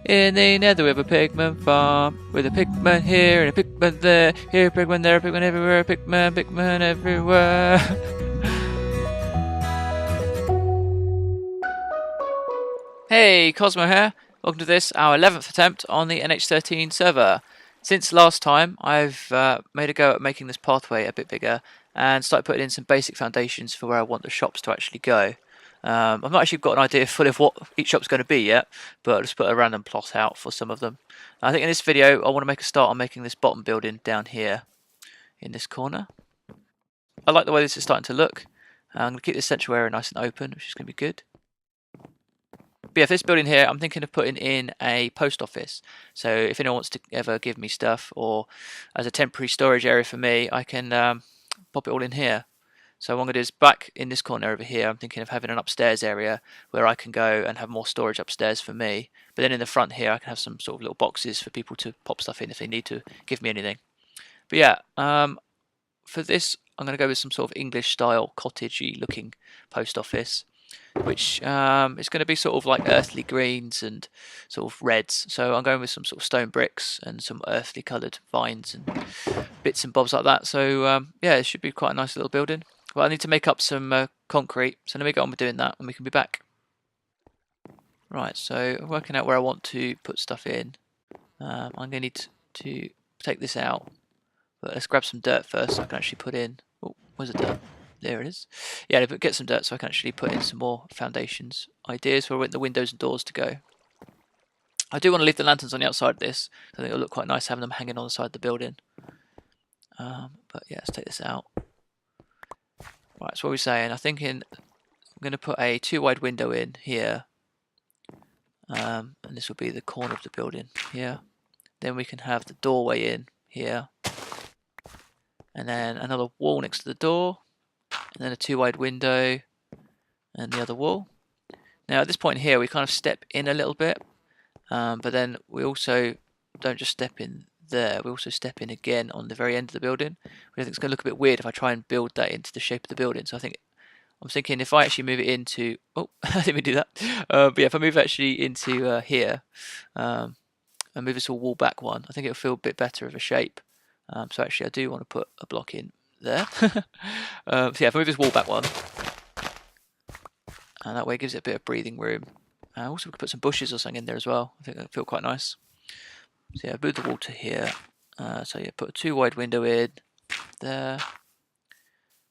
In the nether we have a pigman farm, with a pigman here and a pigman there, here a pigman, there a pigman, everywhere a pigman, pigman everywhere. Hey, Cosmo here. Welcome to this, our 11th attempt on the NH13 server. Since last time, I've made a go at making this pathway a bit bigger and started putting in some basic foundations for where I want the shops to actually go. I've not actually got an idea fully of what each shop's going to be yet, but I'll just put a random plot out for some of them. I think in this video, I want to make a start on making this bottom building down here in this corner. I like the way this is starting to look. I'm going to keep this central area nice and open, which is going to be good. But yeah, for this building here, I'm thinking of putting in a post office. So if anyone wants to ever give me stuff, or as a temporary storage area for me, I can pop it all in here. So what I'm going to do is back in this corner over here, I'm thinking of having an upstairs area where I can go and have more storage upstairs for me. But then in the front here, I can have some sort of little boxes for people to pop stuff in if they need to give me anything. But yeah, for this, I'm going to go with some sort of English style cottagey looking post office, which is going to be sort of like earthly greens and sort of reds. So I'm going with some sort of stone bricks and some earthly coloured vines and bits and bobs like that. So yeah, it should be quite a nice little building. Well, I need to make up some concrete, so let me get on with doing that and we can be back. Right, so working out where I want to put stuff in. I'm going to need to take this out, but let's grab some dirt first so I can actually put in... Oh, where's the dirt? There it is. Yeah, get some dirt so I can actually put in some more foundations ideas for the windows and doors to go. I do want to leave the lanterns on the outside of this. I think it'll look quite nice having them hanging on the side of the building. But yeah, let's take this out. Right, so what we're saying, I'm going to put a 2-wide window in here. And this will be the corner of the building here. Then we can have the doorway in here. And then another wall next to the door. And then a 2-wide window and the other wall. Now at this point here we kind of step in a little bit, but then we also don't just step in there, we also step in again on the very end of the building, which I think it's going to look a bit weird if I try and build that into the shape of the building. So I'm thinking if I actually move it into, oh, I didn't mean do that, but yeah, if I move it actually into here and move this wall back one, I think it'll feel a bit better of a shape. So actually I do want to put a block in there. So yeah, if I move this wall back one, and that way it gives it a bit of breathing room. Also we could put some bushes or something in there as well. I think that would feel quite nice. So yeah, move the wall to here. So yeah, put a 2-wide window in there,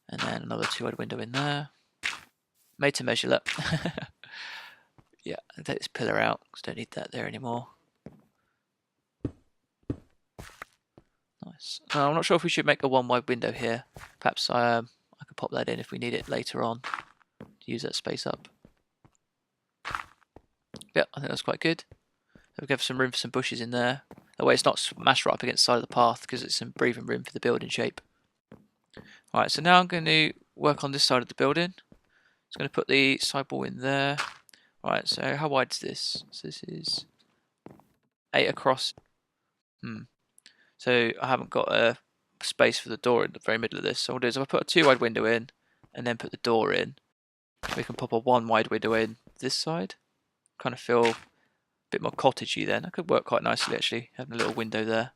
and then another 2-wide window in there. Made to measure that. Yeah, I'll take this pillar out because I don't need that there anymore. Nice. I'm not sure if we should make a 1-wide window here. Perhaps I could pop that in if we need it later on to use that space up. Yeah, I think that's quite good. We have some room for some bushes in there. That way it's not smashed right up against the side of the path because it's some breathing room for the building shape. Alright, so now I'm going to work on this side of the building. Just going to put the sidewall in there. Alright, so how wide is this? So this is 8 across. So I haven't got a space for the door in the very middle of this. So what I'll do is if I put a 2-wide window in and then put the door in, we can pop a 1-wide window in this side. Kind of feel a bit more cottagey then. That could work quite nicely actually, having a little window there.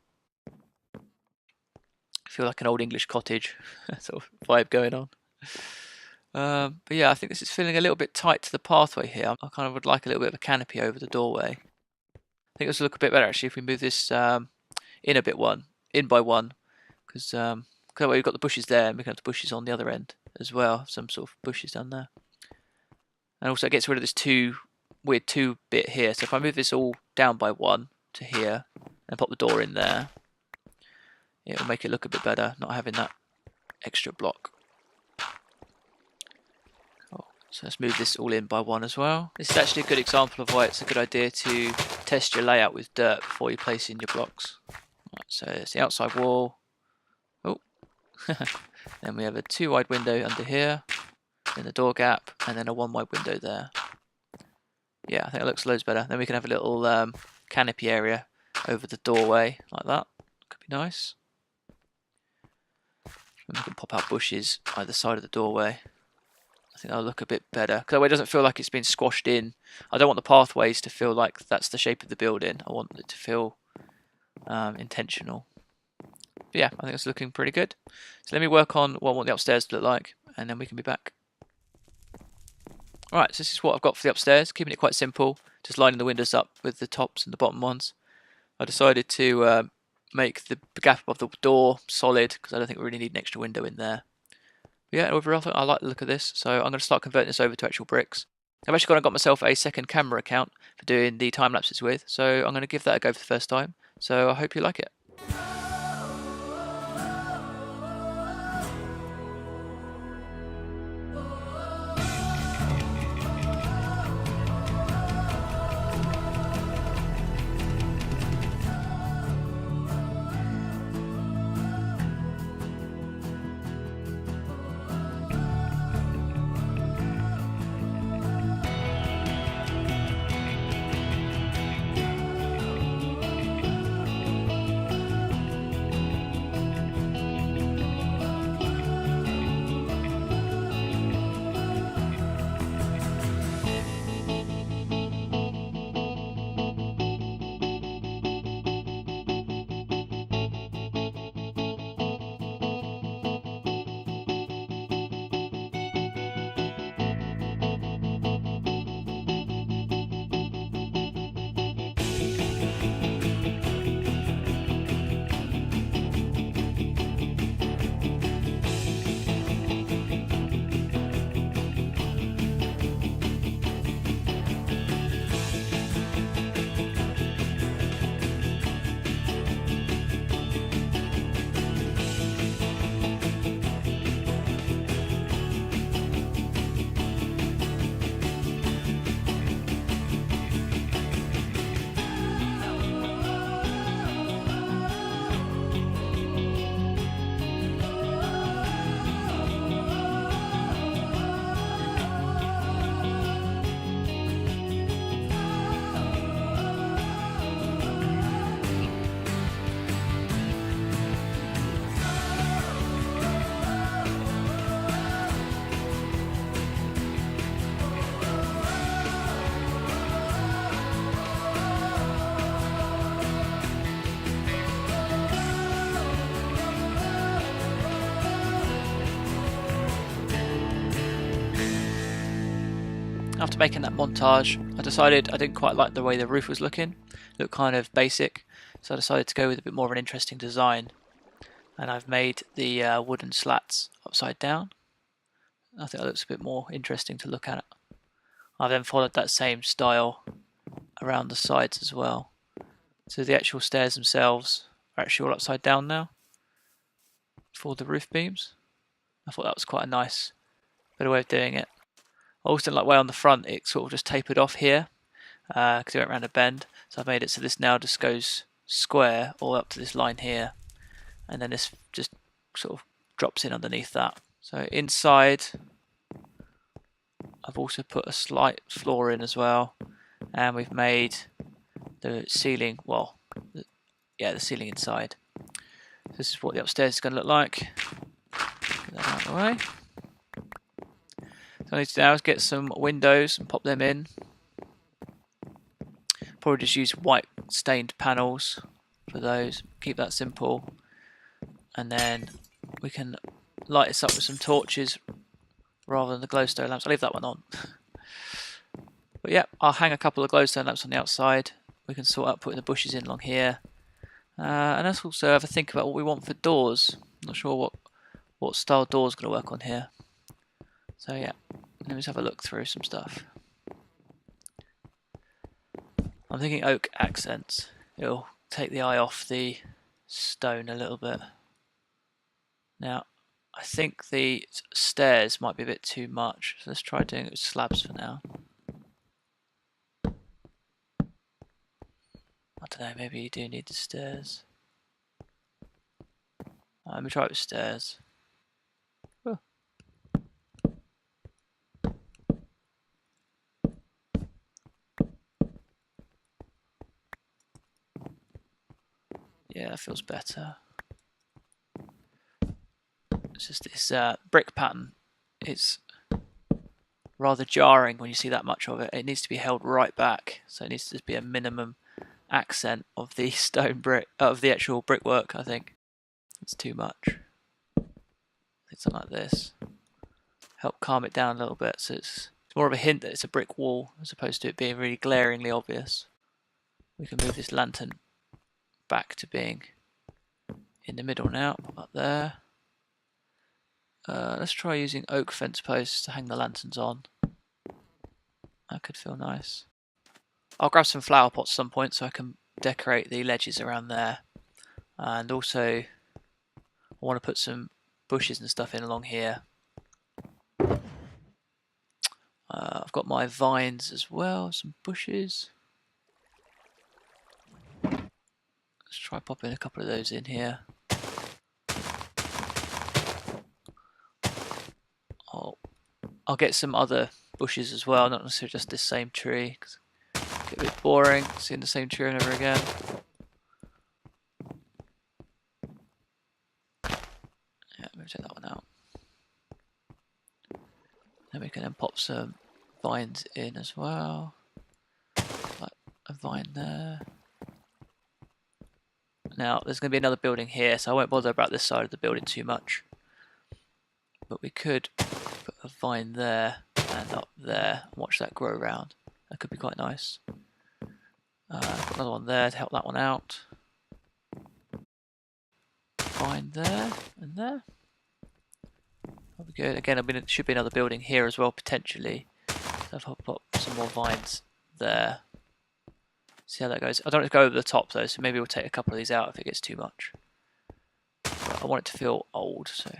Feel like an old English cottage sort of vibe going on. But yeah, I think this is feeling a little bit tight to the pathway here. I kind of would like a little bit of a canopy over the doorway. I think this will look a bit better actually if we move this in by one, because that way we've got the bushes there and we can have the bushes on the other end as well. Some sort of bushes down there. And also it gets rid of this weird 2 bit here. So if I move this all down by 1 to here and pop the door in there, it'll make it look a bit better, not having that extra block. Cool. So let's move this all in by 1 as well. This is actually a good example of why it's a good idea to test your layout with dirt before you place in your blocks. Right, so it's the outside wall. Oh, then we have a 2-wide window under here, then the door gap, and then a 1-wide window there. Yeah, I think it looks loads better. Then we can have a little canopy area over the doorway like that. Could be nice. And we can pop out bushes either side of the doorway. I think that'll look a bit better, because that way it doesn't feel like it's been squashed in. I don't want the pathways to feel like that's the shape of the building. I want it to feel intentional. But yeah, I think it's looking pretty good. So let me work on what I want the upstairs to look like, and then we can be back. Alright, so this is what I've got for the upstairs, keeping it quite simple, just lining the windows up with the tops and the bottom ones. I decided to make the gap above the door solid, because I don't think we really need an extra window in there. But yeah, overall I like the look of this, so I'm going to start converting this over to actual bricks. I've actually got myself a second camera account for doing the time lapses with, so I'm going to give that a go for the first time. So I hope you like it. After making that montage, I decided I didn't quite like the way the roof was looking. It looked kind of basic, so I decided to go with a bit more of an interesting design. And I've made the wooden slats upside down. I think that looks a bit more interesting to look at. I've then followed that same style around the sides as well. So the actual stairs themselves are actually all upside down now for the roof beams. I thought that was quite a nice better way of doing it. I also didn't like the way on the front it sort of just tapered off here because it went around a bend. So I've made it so this now just goes square all up to this line here, and then this just sort of drops in underneath that. So inside I've also put a slight floor in as well, and we've made the ceiling, well, the ceiling inside. So this is what the upstairs is going to look like. Get that out of the way. So what I need to do now is get some windows and pop them in. Probably just use white stained panels for those, keep that simple. And then we can light this up with some torches rather than the glowstone lamps. I'll leave that one on. But yeah, I'll hang a couple of glowstone lamps on the outside. We can sort out putting the bushes in along here. And let's also have a think about what we want for doors. I'm not sure what style door is going to work on here. So yeah, let me just have a look through some stuff. I'm thinking oak accents. It'll take the eye off the stone a little bit. Now, I think the stairs might be a bit too much, so let's try doing it with slabs for now. I don't know, maybe you do need the stairs. Let me try it with stairs. Oh. Yeah, that feels better. It's just this brick pattern. It's rather jarring when you see that much of it. It needs to be held right back, so it needs to be a minimum accent of the stone brick, of the actual brickwork. I think it's too much. Something like this help calm it down a little bit, so it's more of a hint that it's a brick wall as opposed to it being really glaringly obvious. We can move this lantern back to being in the middle now, up there. Let's try using oak fence posts to hang the lanterns on. That could feel nice. I'll grab some flower pots at some point so I can decorate the ledges around there. And also, I want to put some bushes and stuff in along here. I've got my vines as well, some bushes. Let's try popping a couple of those in here. I'll get some other bushes as well, not necessarily just this same tree, because it get a bit boring seeing the same tree over again. Yeah, maybe take that one out. Then we can then pop some vines in as well, like a vine there. Now there's going to be another building here, so I won't bother about this side of the building too much, but we could put a vine there and up there and watch that grow around. That could be quite nice. Put another one there to help that one out. Vine there and there. That'll be good. Again, there should be another building here as well, potentially. So I'll pop some more vines there. See how that goes. I don't want to go over the top though, so maybe we'll take a couple of these out if it gets too much. But I want it to feel old, so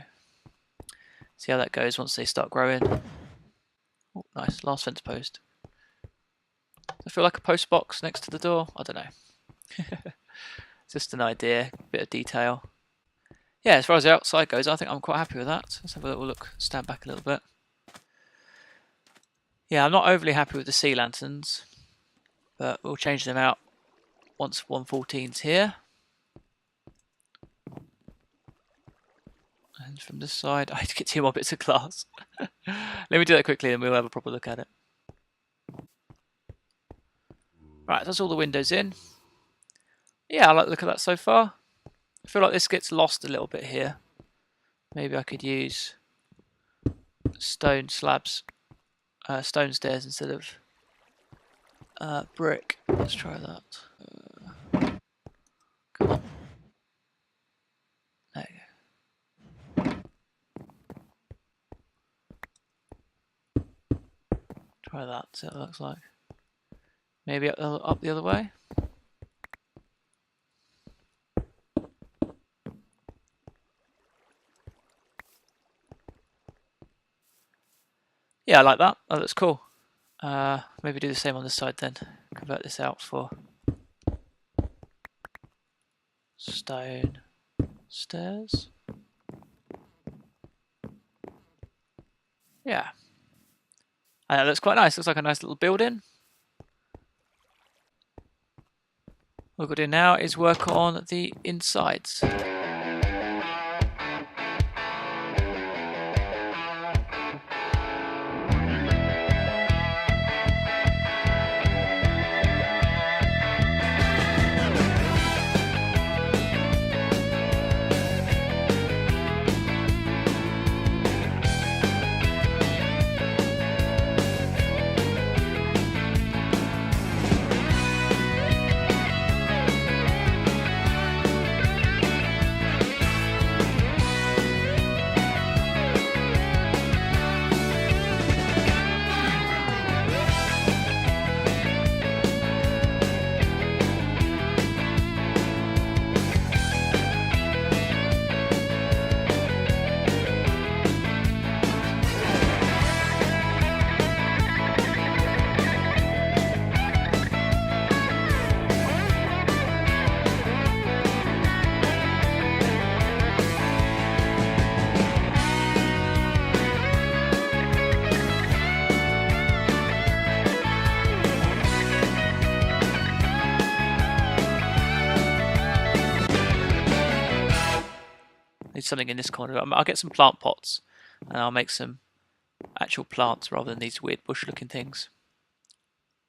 see how that goes once they start growing. Oh, nice, last fence post. Does it feel like a post box next to the door? I don't know. It's just an idea, a bit of detail. Yeah, as far as the outside goes, I think I'm quite happy with that. Let's have a little look, stand back a little bit. Yeah, I'm not overly happy with the sea lanterns, but we'll change them out once 114's here. And from this side, I had to get 2 more bits of glass. Let me do that quickly and we'll have a proper look at it. Right, that's all the windows in. Yeah, I like the look of that so far. I feel like this gets lost a little bit here. Maybe I could use stone slabs, stone stairs instead of brick. Let's try that. Come on. There you go. Try that, see what it looks like. Maybe up the other way. Yeah, I like that. That looks cool. Maybe do the same on this side then. Convert this out for stone stairs. Yeah. And that looks quite nice. Looks like a nice little building. What we've got to do now is work on the insides. Something in this corner. I'll get some plant pots and I'll make some actual plants rather than these weird bush looking things.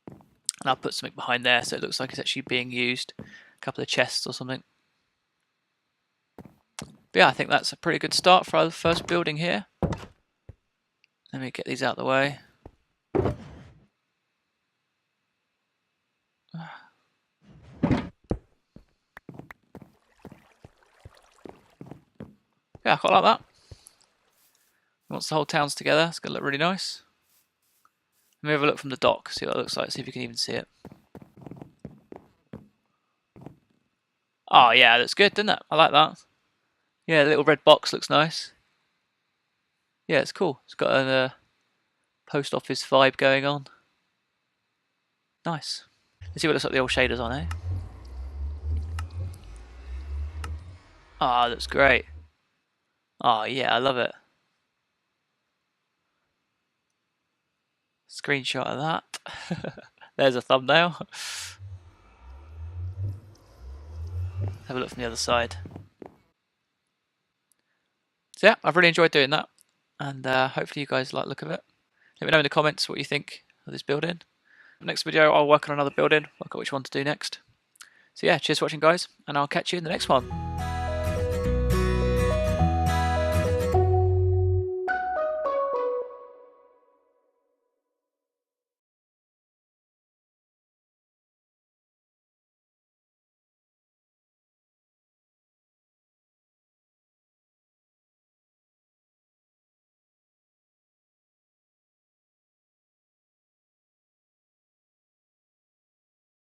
And I'll put something behind there so it looks like it's actually being used. A couple of chests or something. But yeah, I think that's a pretty good start for our first building here. Let me get these out of the way. Yeah, I quite like that. Once the whole town's together, it's going to look really nice. Let me have a look from the dock, see what it looks like, see if you can even see it. Oh yeah, that's good, doesn't it? I like that. Yeah, the little red box looks nice. Yeah, it's cool. It's got a post office vibe going on. Nice. Let's see what it looks like the old shaders on, eh? Ah, that's great. Oh yeah, I love it. Screenshot of that. There's a thumbnail. Have a look from the other side. So yeah, I've really enjoyed doing that, and hopefully you guys like the look of it. Let me know in the comments what you think of this building. Next video I'll work on another building, work out which one to do next. So yeah, cheers for watching guys, and I'll catch you in the next one.